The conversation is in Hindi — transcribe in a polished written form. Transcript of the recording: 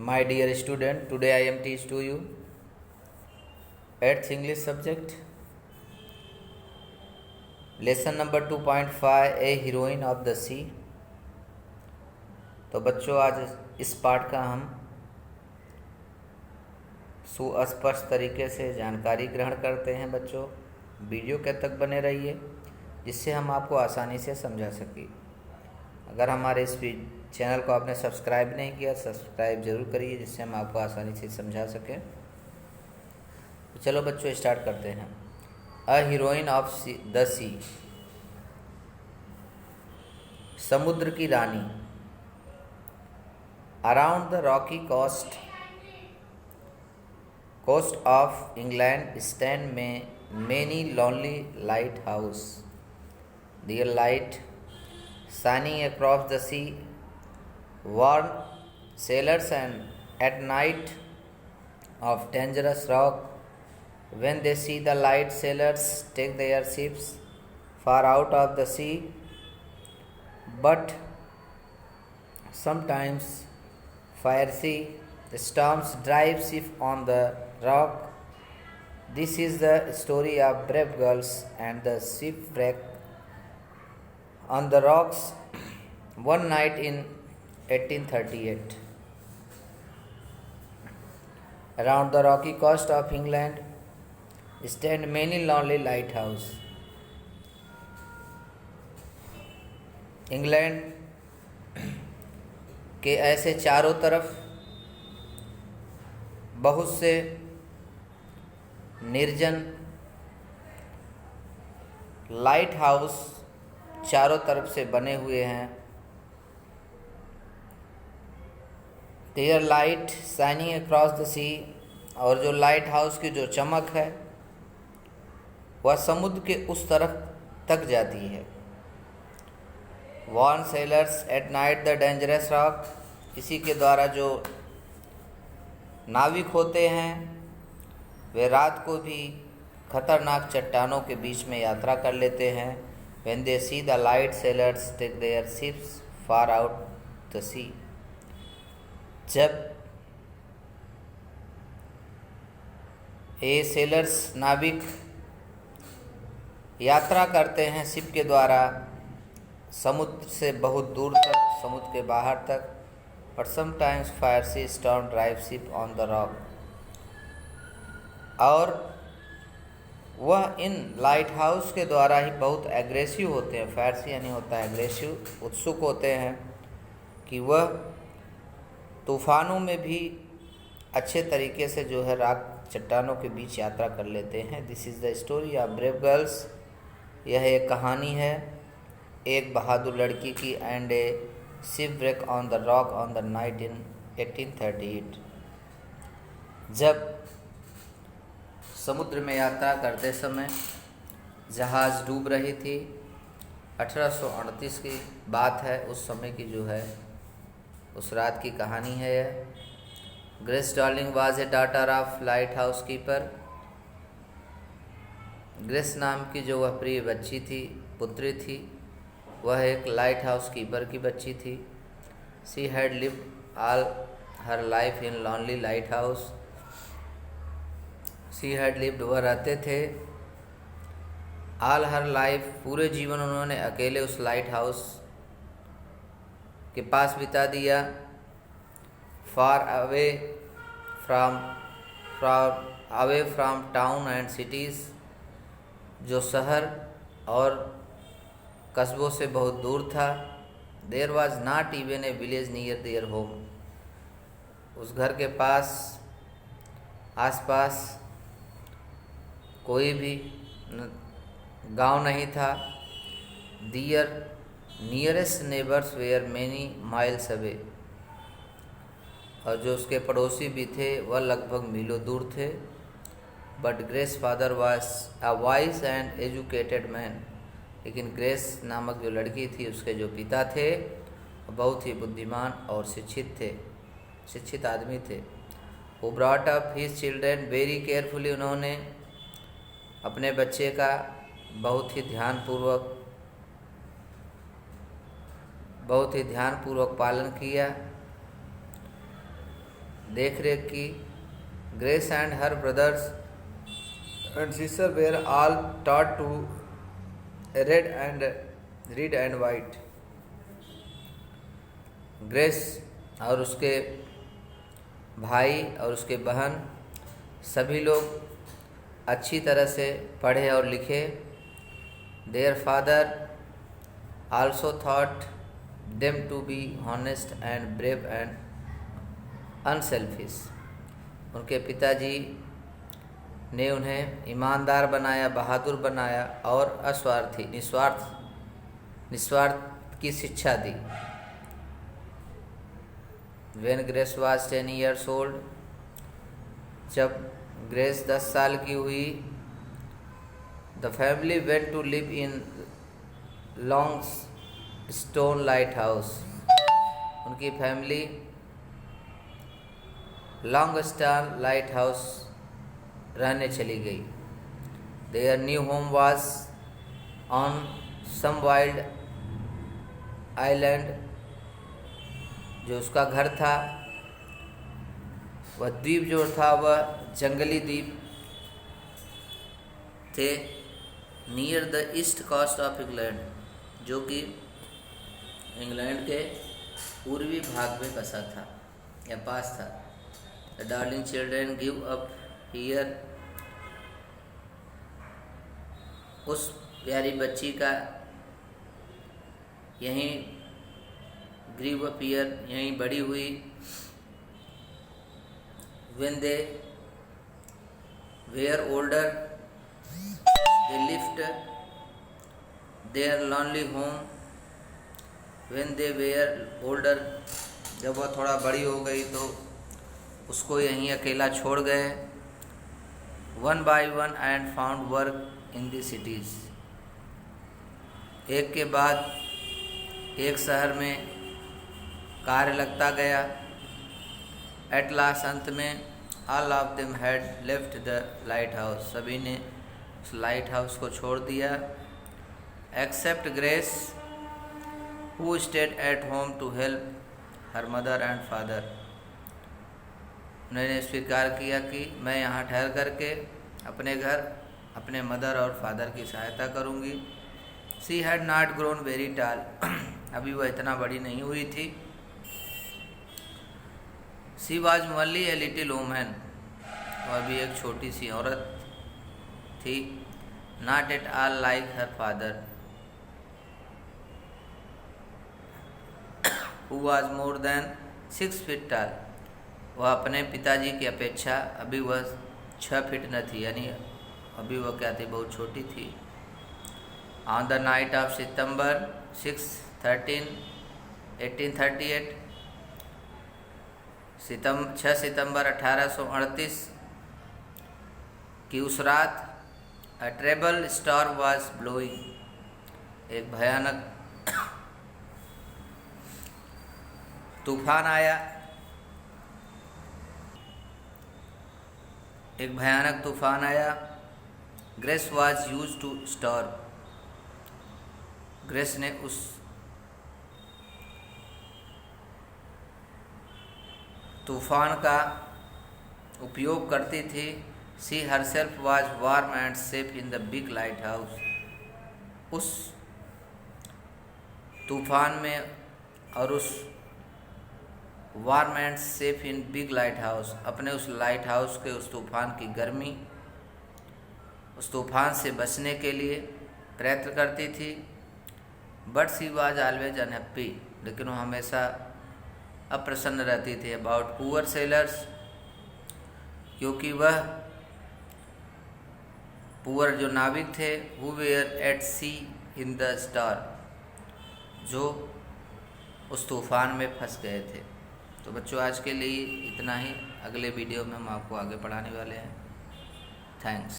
My dear student, today I am teach to you 8th English subject, lesson number 2.5 A heroine of the sea। तो बच्चों, आज इस पाठ का हम सुस्पष्ट तरीके से जानकारी ग्रहण करते हैं। बच्चों, वीडियो के तक बने रहिए जिससे हम आपको आसानी से समझा सकें। अगर हमारे इस चैनल को आपने सब्सक्राइब नहीं किया, सब्सक्राइब जरूर करिए जिससे हम आपको आसानी से समझा सकें। तो चलो बच्चों, स्टार्ट करते हैं। A heroine of the sea, समुद्र की रानी। Around the rocky coast of England stand में many lonely lighthouse, their light shining across the sea, warn sailors and at night of dangerous rock. When they see the light, sailors take their ships far out of the sea, but sometimes fiery storms drive ship on the rock. This is the story of brave girls and the shipwreck on the rocks one night in 1838. Around the rocky coast of England stand many lonely lighthouses. England के ऐसे चारों तरफ बहुत से निर्जन लाइट हाउस चारों तरफ से बने हुए हैं। There light shining across the sea, और जो लाइट हाउस की जो चमक है वह समुद्र के उस तरफ तक जाती है। Warn sailors at night the dangerous rock, इसी के द्वारा जो नाविक होते हैं वे रात को भी खतरनाक चट्टानों के बीच में यात्रा कर लेते हैं। When they see the light, sailors take their ships far out the sea. जब ये सेलर्स नाविक यात्रा करते हैं शिप के द्वारा समुद्र से बहुत दूर तक, समुद्र के बाहर तक, but sometimes fiery storm drive ship on the rock, और वह इन लाइट हाउस के द्वारा ही बहुत एग्रेसिव होते हैं। फायरसी यानी होता है एग्रेसिव, उत्सुक होते हैं कि वह तूफानों में भी अच्छे तरीके से जो है रात चट्टानों के बीच यात्रा कर लेते हैं। This is the story of brave girls, यह एक कहानी है एक बहादुर लड़की की, and a shipwreck on the rock on the night in 1838। जब समुद्र में यात्रा करते समय जहाज़ डूब रही थी, 1838 की बात है, उस समय की जो है उस रात की कहानी है यह। Grace darling was a daughter of light house keeper, grace नाम की जो वह प्रिय बच्ची थी, पुत्री थी, वह एक लाइट हाउस कीपर की बच्ची थी। She had lived all her life in lonely light house, she had lived, वह रहते थे, ऑल हर लाइफ, पूरे जीवन उन्होंने अकेले उस लाइट हाउस के पास बिता दिया। Far away from town and cities, जो शहर और कस्बों से बहुत दूर था। There was not even a village near their home, उस घर के पास आसपास कोई भी गांव नहीं था। Their nearest neighbours were many miles away, और जो उसके पड़ोसी भी थे वह लगभग मीलों दूर थे। But grace father was a wise and educated man, लेकिन ग्रेस नामक जो लड़की थी उसके जो पिता थे बहुत ही बुद्धिमान और शिक्षित आदमी थे। Who brought up his children very carefully, उन्होंने अपने बच्चे का बहुत ही ध्यानपूर्वक पालन किया। देख रेख की। Grace and her brothers and sister were all taught to read and write. Grace और उसके भाई और उसके बहन सभी लोग अच्छी तरह से पढ़े और लिखे। Their father also taught them to be honest and brave and unselfish. उनके पिताजी ने उन्हें ईमानदार बनाया, बहादुर बनाया और निस्वार्थ की शिक्षा दी। When Grace was 10 years old, जब ग्रेस 10 साल की हुई, the family went to live in Longstone Lighthouse. उनकी फैमिली लॉन्गस्टोन लाइट हाउस रहने चली गई। Their new home was on some wild island. जो उसका घर था, वह द्वीप जो था वह जंगली द्वीप थे। Near the east coast of England, जो कि इंग्लैंड के पूर्वी भाग में बसा था या पास था। The darling children give up here, उस प्यारी बच्ची का यहीं ग्रीव अप हियर, यहीं बड़ी हुई। When they were older, they left their lonely home. When they were older, जब वह थोड़ा बड़ी हो गई तो उसको यहीं अकेला छोड़ गए। One by one and found work in the cities. एक के बाद एक शहर में कार्य लगता गया। एट लास्ट, अंत में, all of them had left the lighthouse, सभी ने उस लाइट हाउस को छोड़ दिया। Except Grace who stayed at home to help her mother and father. उन्होंने स्वीकार किया कि मैं यहाँ ठहर करके अपने घर अपने मदर और फादर की सहायता करूँगी। She had not grown very tall, अभी वह इतना बड़ी नहीं हुई थी। She was only a little woman, वह भी एक छोटी सी औरत थी। Not at all like her father who was more than 6 feet tall, वह अपने पिताजी की अपेक्षा अभी वह 6 फीट न थी, यानी अभी वह क्या थी, बहुत छोटी थी। On the night of September 6, 1838, 6 सितंबर 1838 की उस रात, a terrible storm was blowing, एक भयानक तूफान आया। Grace was used to storm, Grace ने उस तूफान का उपयोग करती थी। She herself was warm and safe in the big lighthouse, उस तूफान में और उस warm and safe in big lighthouse, अपने उस लाइट हाउस के उस तूफान की गर्मी, उस तूफान से बचने के लिए प्रयत्न करती थी। But she was always unhappy, लेकिन वो हमेशा अप्रसन्न रहती थी। अबाउट पुअर सेलर्स, क्योंकि वह पुअर जो नाविक थे, who were at sea in the storm, जो उस तूफान में फंस गए थे। तो बच्चों, आज के लिए इतना ही। अगले वीडियो में हम आपको आगे पढ़ाने वाले हैं। थैंक्स।